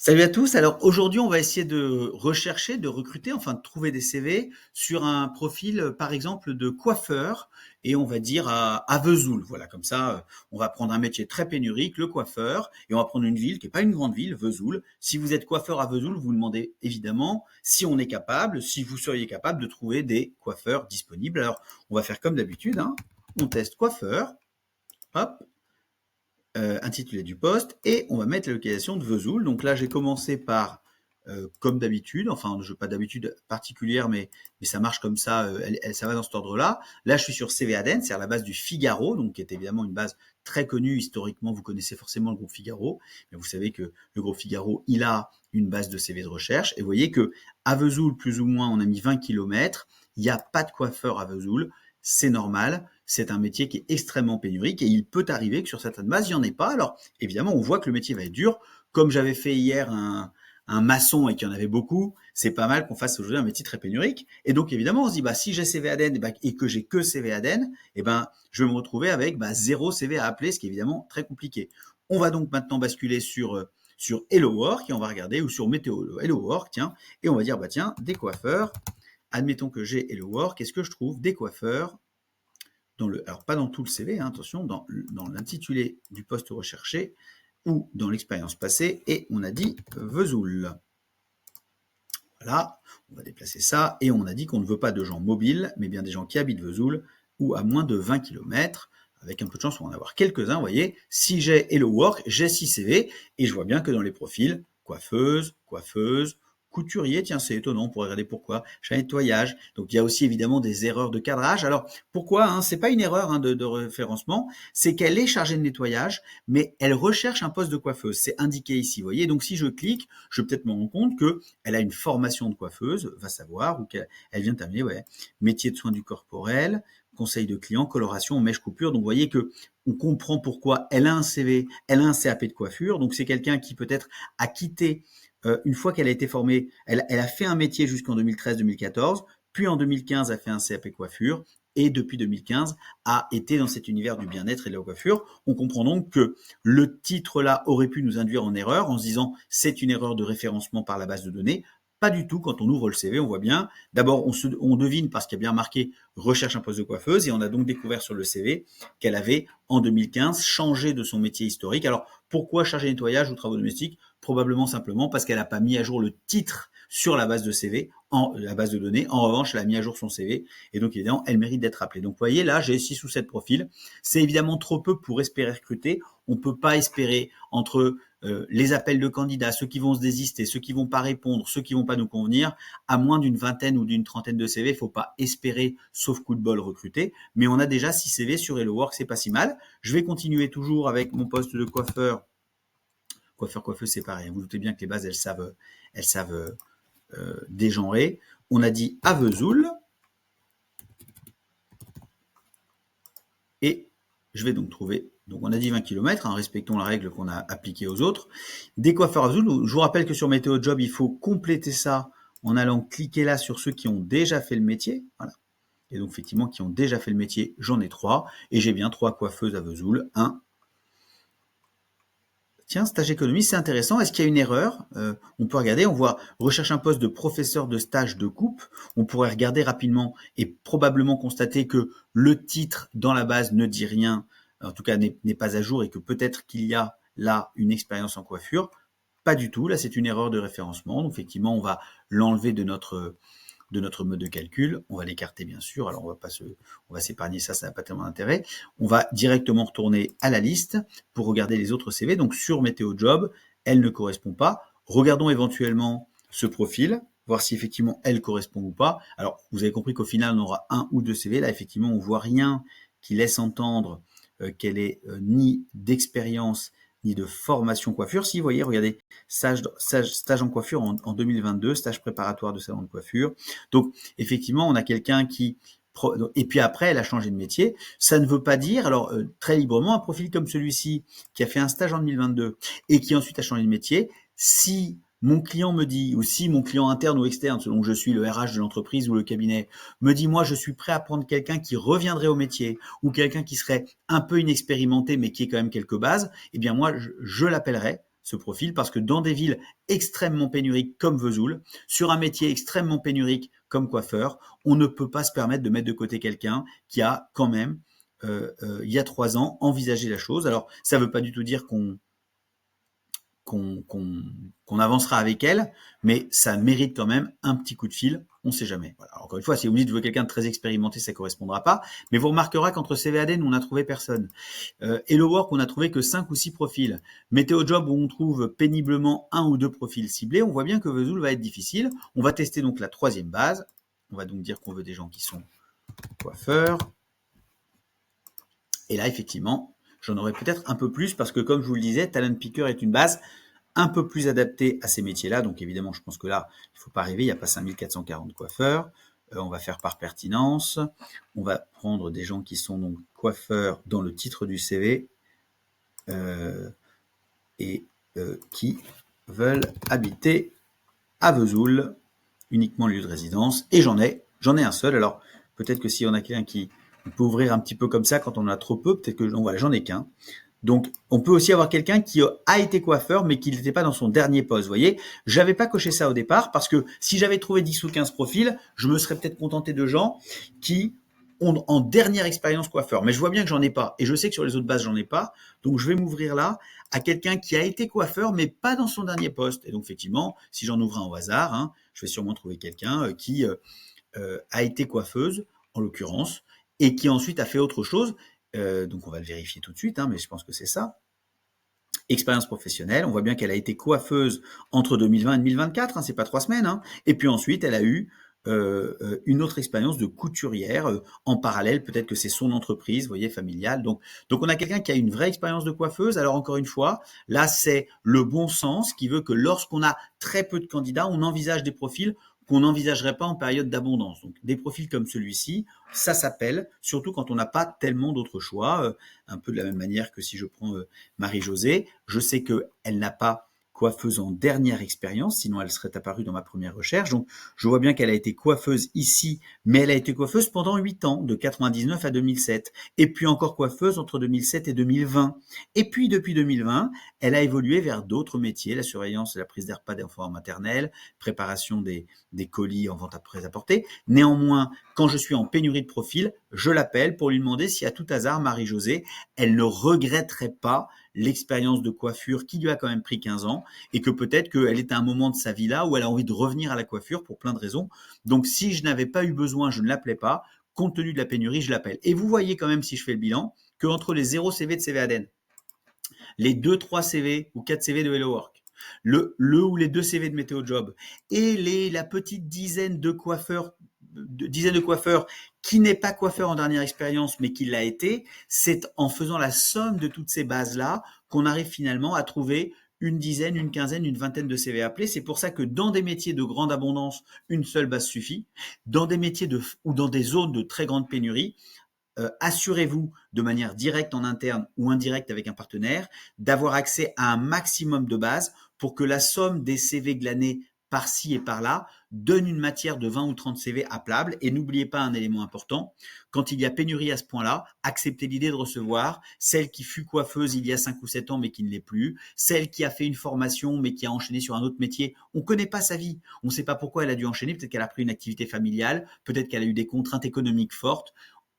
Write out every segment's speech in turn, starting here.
Salut à tous. Alors aujourd'hui, on va essayer de rechercher, de recruter, enfin de trouver des CV sur un profil, par exemple, de coiffeur, et on va dire à Vesoul. Voilà, comme ça, on va prendre un métier très pénurique, le coiffeur, et on va prendre une ville qui n'est pas une grande ville, Vesoul. Si vous êtes coiffeur à Vesoul, vous vous demandez évidemment si on est capable, si vous seriez capable de trouver des coiffeurs disponibles. Alors, on va faire comme d'habitude, hein. On teste coiffeur, hop, intitulé du poste, et on va mettre la localisation de Vesoul. Donc là, j'ai commencé par, comme d'habitude, enfin, je n'ai pas d'habitude particulière, mais ça marche comme ça, ça va dans cet ordre-là. Là, je suis sur CV Aden, c'est-à-dire la base du Figaro, donc qui est évidemment une base très connue historiquement. Vous connaissez forcément le groupe Figaro, mais vous savez que le groupe Figaro, il a une base de CV de recherche. Et vous voyez que à Vesoul, plus ou moins, on a mis 20 km. Il n'y a pas de coiffeur à Vesoul. C'est normal, c'est un métier qui est extrêmement pénurique et il peut arriver que sur certaines bases, il n'y en ait pas. Alors, évidemment, on voit que le métier va être dur. Comme j'avais fait hier un maçon et qu'il y en avait beaucoup, c'est pas mal qu'on fasse aujourd'hui un métier très pénurique. Et donc, évidemment, on se dit, bah, si j'ai CV Aden et que j'ai que CV Aden, je vais me retrouver avec zéro CV à appeler, ce qui est évidemment très compliqué. On va donc maintenant basculer sur Hello Work et on va regarder, ou sur Météo Hello Work, tiens, et on va dire, bah tiens, des coiffeurs. Admettons que j'ai Hello Work, est-ce que je trouve des coiffeurs alors pas dans tout le CV, hein, attention, dans l'intitulé du poste recherché ou dans l'expérience passée, et on a dit Vesoul. Voilà, on va déplacer ça, et on a dit qu'on ne veut pas de gens mobiles, mais bien des gens qui habitent Vesoul ou à moins de 20 km. Avec un peu de chance, on va en avoir quelques-uns, vous voyez. Si j'ai Hello Work, j'ai 6 CV, et je vois bien que dans les profils, coiffeuse, couturier, tiens, c'est étonnant, on pourrait regarder pourquoi, chat nettoyage. Donc il y a aussi évidemment des erreurs de cadrage. Alors pourquoi, hein, c'est pas une erreur, hein, de référencement, c'est qu'elle est chargée de nettoyage, mais elle recherche un poste de coiffeuse. C'est indiqué ici, vous voyez. Donc si je clique, je vais peut-être me rendre compte qu'elle a une formation de coiffeuse, va savoir, ou qu'elle vient de terminer, ouais, métier de soins du corporel, conseil de client, coloration, mèche coupure. Donc vous voyez que on comprend pourquoi elle a un CV, elle a un CAP de coiffure. Donc c'est quelqu'un qui peut-être a quitté une fois qu'elle a été formée, elle a fait un métier jusqu'en 2013-2014, puis en 2015 a fait un CAP coiffure, et depuis 2015 a été dans cet univers du bien-être et de la coiffure. On comprend donc que le titre là aurait pu nous induire en erreur en se disant c'est une erreur de référencement par la base de données. Pas du tout, quand on ouvre le CV, on voit bien. D'abord, on devine parce qu'il y a bien marqué recherche un poste de coiffeuse, et on a donc découvert sur le CV qu'elle avait en 2015 changé de son métier historique. Alors pourquoi chargé de nettoyage ou travaux domestiques? Probablement simplement parce qu'elle n'a pas mis à jour le titre sur la base de CV, la base de données. En revanche, elle a mis à jour son CV, et donc évidemment, elle mérite d'être appelée. Donc vous voyez, là, j'ai 6 ou 7 profils. C'est évidemment trop peu pour espérer recruter. On ne peut pas espérer entre les appels de candidats, ceux qui vont se désister, ceux qui vont pas répondre, ceux qui vont pas nous convenir, à moins d'une vingtaine ou d'une trentaine de CV, il faut pas espérer, sauf coup de bol, recruter. Mais on a déjà 6 CV sur Hello Work, c'est pas si mal. Je vais continuer toujours avec mon poste de coiffeur. Coiffeur-coiffeuse, c'est pareil. Vous doutez bien que les bases, elles savent dégenrer. On a dit à Vesoul. Et je vais donc trouver, donc on a dit 20 km, hein, respectons la règle qu'on a appliquée aux autres. Des coiffeurs à Vesoul. Je vous rappelle que sur Météo Job, il faut compléter ça en allant cliquer là sur ceux qui ont déjà fait le métier. Voilà. Et donc, effectivement, qui ont déjà fait le métier, j'en ai 3. Et j'ai bien 3 coiffeuses à Vesoul. 1. Tiens, stage économie, c'est intéressant. Est-ce qu'il y a une erreur? On peut regarder, on voit recherche un poste de professeur de stage de coupe. On pourrait regarder rapidement et probablement constater que le titre dans la base ne dit rien, en tout cas n'est pas à jour, et que peut-être qu'il y a là une expérience en coiffure. Pas du tout, là c'est une erreur de référencement. Donc effectivement, on va l'enlever de notre mode de calcul. On va l'écarter bien sûr. Alors on va s'épargner ça, ça n'a pas tellement d'intérêt. On va directement retourner à la liste pour regarder les autres CV. Donc sur Météo Job, elle ne correspond pas. Regardons éventuellement ce profil, voir si effectivement elle correspond ou pas. Alors vous avez compris qu'au final on aura 1 ou 2 CV. Là effectivement on voit rien qui laisse entendre qu'elle ait ni d'expérience ni de formation coiffure. Si, vous voyez, regardez, stage en coiffure en 2022, stage préparatoire de salon de coiffure. Donc, effectivement, on a quelqu'un qui... Et puis après, elle a changé de métier. Ça ne veut pas dire, alors très librement, un profil comme celui-ci, qui a fait un stage en 2022 et qui ensuite a changé de métier, si mon client me dit, ou si mon client interne ou externe, selon que je suis le RH de l'entreprise ou le cabinet, me dit, moi, je suis prêt à prendre quelqu'un qui reviendrait au métier ou quelqu'un qui serait un peu inexpérimenté, mais qui ait quand même quelques bases, eh bien, moi, je l'appellerai ce profil parce que dans des villes extrêmement pénuriques comme Vesoul, sur un métier extrêmement pénurique comme coiffeur, on ne peut pas se permettre de mettre de côté quelqu'un qui a quand même, il y a 3 ans, envisagé la chose. Alors, ça ne veut pas du tout dire qu'on avancera avec elle, mais ça mérite quand même un petit coup de fil, on ne sait jamais. Voilà. Encore une fois, si vous me dites que vous voulez quelqu'un de très expérimenté, ça ne correspondra pas, mais vous remarquerez qu'entre CVADN, on n'a trouvé personne. Hello Work, on a trouvé que 5 ou 6 profils. Météo Job, où on trouve péniblement 1 ou 2 profils ciblés, on voit bien que Vesoul va être difficile. On va tester donc la 3e base. On va donc dire qu'on veut des gens qui sont coiffeurs. Et là, effectivement, j'en aurai peut-être un peu plus parce que, comme je vous le disais, Talent Picker est une base un peu plus adaptée à ces métiers-là. Donc, évidemment, je pense que là, il ne faut pas rêver, il n'y a pas 5440 coiffeurs. On va faire par pertinence. On va prendre des gens qui sont donc coiffeurs dans le titre du CV et qui veulent habiter à Vesoul, uniquement lieu de résidence. Et j'en ai un seul. Alors, peut-être que s'il y en a quelqu'un qui peut ouvrir un petit peu comme ça quand on en a trop peu, peut-être que voilà, j'en ai qu'un. Donc, on peut aussi avoir quelqu'un qui a été coiffeur, mais qui n'était pas dans son dernier poste. Vous voyez, j'avais pas coché ça au départ parce que si j'avais trouvé 10 ou 15 profils, je me serais peut-être contenté de gens qui ont en dernière expérience coiffeur. Mais je vois bien que j'en ai pas. Et je sais que sur les autres bases, j'en ai pas. Donc, je vais m'ouvrir là à quelqu'un qui a été coiffeur, mais pas dans son dernier poste. Et donc, effectivement, si j'en ouvre un au hasard, hein, je vais sûrement trouver quelqu'un qui a été coiffeuse, en l'occurrence, et qui ensuite a fait autre chose. Donc on va le vérifier tout de suite, hein, mais je pense que c'est ça. Expérience professionnelle, on voit bien qu'elle a été coiffeuse entre 2020 et 2024, hein, c'est pas 3 semaines. Hein. Et puis ensuite, elle a eu une autre expérience de couturière en parallèle, peut-être que c'est son entreprise, vous voyez, familiale. Donc on a quelqu'un qui a une vraie expérience de coiffeuse. Alors encore une fois, là c'est le bon sens qui veut que lorsqu'on a très peu de candidats, on envisage des profils qu'on n'envisagerait pas en période d'abondance. Donc des profils comme celui-ci, ça s'appelle, surtout quand on n'a pas tellement d'autres choix, un peu de la même manière que si je prends Marie-Josée, je sais qu'elle n'a pas coiffeuse en dernière expérience, sinon elle serait apparue dans ma première recherche. Donc je vois bien qu'elle a été coiffeuse ici, mais elle a été coiffeuse pendant 8 ans, de 99 à 2007, et puis encore coiffeuse entre 2007 et 2020. Et puis depuis 2020, elle a évolué vers d'autres métiers, la surveillance et la prise des repas d'enfants maternels, préparation des colis en vente à prêt-à-porter. Néanmoins, quand je suis en pénurie de profil, je l'appelle pour lui demander si à tout hasard, Marie-Josée, elle ne regretterait pas l'expérience de coiffure qui lui a quand même pris 15 ans et que peut-être qu'elle est à un moment de sa vie là où elle a envie de revenir à la coiffure pour plein de raisons. Donc si je n'avais pas eu besoin, je ne l'appelais pas. Compte tenu de la pénurie, je l'appelle. Et vous voyez quand même, si je fais le bilan, qu'entre les 0 CV de CVADN, les 2-3 CV ou 4 CV de Hello Work, le ou les 2 CV de Météo Job et la petite dizaine de coiffeurs qui n'est pas coiffeur en dernière expérience mais qui l'a été, c'est en faisant la somme de toutes ces bases-là qu'on arrive finalement à trouver une dizaine, une quinzaine, une vingtaine de CV appelés. C'est pour ça que dans des métiers de grande abondance, une seule base suffit. Dans des métiers ou dans des zones de très grande pénurie, assurez-vous de manière directe en interne ou indirecte avec un partenaire d'avoir accès à un maximum de bases pour que la somme des CV glanés par-ci et par-là donne une matière de 20 ou 30 CV appelable. Et n'oubliez pas un élément important, quand il y a pénurie à ce point-là, acceptez l'idée de recevoir celle qui fut coiffeuse il y a 5 ou 7 ans mais qui ne l'est plus, celle qui a fait une formation mais qui a enchaîné sur un autre métier. On ne connaît pas sa vie, on ne sait pas pourquoi elle a dû enchaîner, peut-être qu'elle a pris une activité familiale, peut-être qu'elle a eu des contraintes économiques fortes.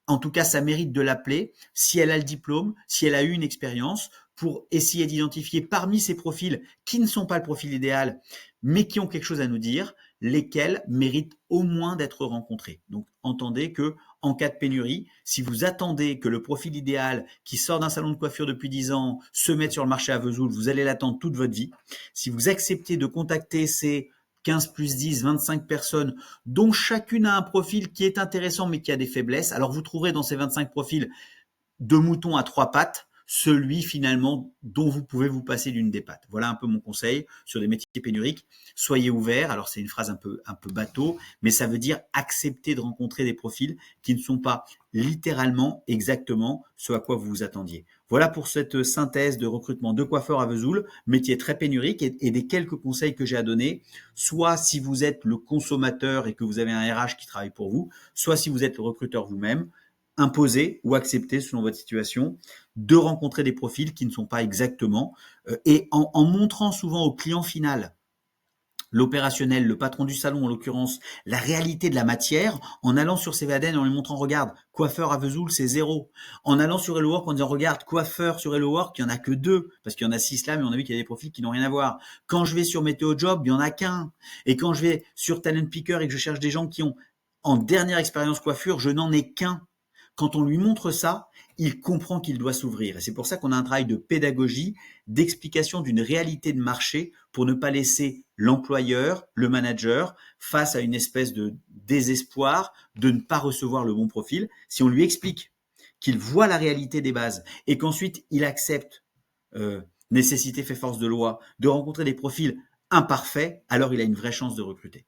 En tout cas, ça mérite de l'appeler si elle a le diplôme, si elle a eu une expérience, pour essayer d'identifier parmi ces profils qui ne sont pas le profil idéal, mais qui ont quelque chose à nous dire, lesquels méritent au moins d'être rencontrés. Donc, entendez que en cas de pénurie, si vous attendez que le profil idéal qui sort d'un salon de coiffure depuis 10 ans se mette sur le marché à Vesoul, vous allez l'attendre toute votre vie. Si vous acceptez de contacter ces 15 plus 10, 25 personnes, dont chacune a un profil qui est intéressant mais qui a des faiblesses. Alors vous trouverez dans ces 25 profils 2 moutons à 3 pattes, celui finalement dont vous pouvez vous passer d'une des pattes. Voilà un peu mon conseil sur les métiers pénuriques. Soyez ouverts. Alors c'est une phrase un peu bateau, mais ça veut dire accepter de rencontrer des profils qui ne sont pas littéralement exactement ce à quoi vous vous attendiez. Voilà pour cette synthèse de recrutement de coiffeurs à Vesoul, métier très pénurique et des quelques conseils que j'ai à donner, soit si vous êtes le consommateur et que vous avez un RH qui travaille pour vous, soit si vous êtes le recruteur vous-même. imposer ou accepter selon votre situation, de rencontrer des profils qui ne sont pas exactement, et en montrant souvent au client final l'opérationnel, le patron du salon en l'occurrence, la réalité de la matière, en allant sur CVADN, en lui montrant, regarde, coiffeur à Vesoul, c'est 0. En allant sur Hello Work, en disant, regarde, coiffeur sur Hello Work, il n'y en a que 2, parce qu'il y en a 6 là, mais on a vu qu'il y a des profils qui n'ont rien à voir. Quand je vais sur Météo Job, il n'y en a qu'un. Et quand je vais sur Talent Picker et que je cherche des gens qui ont, en dernière expérience coiffure, je n'en ai qu'un. Quand on lui montre ça, il comprend qu'il doit s'ouvrir. Et c'est pour ça qu'on a un travail de pédagogie, d'explication d'une réalité de marché pour ne pas laisser l'employeur, le manager, face à une espèce de désespoir de ne pas recevoir le bon profil. Si on lui explique qu'il voit la réalité des bases et qu'ensuite il accepte, nécessité fait force de loi, de rencontrer des profils imparfaits, alors il a une vraie chance de recruter.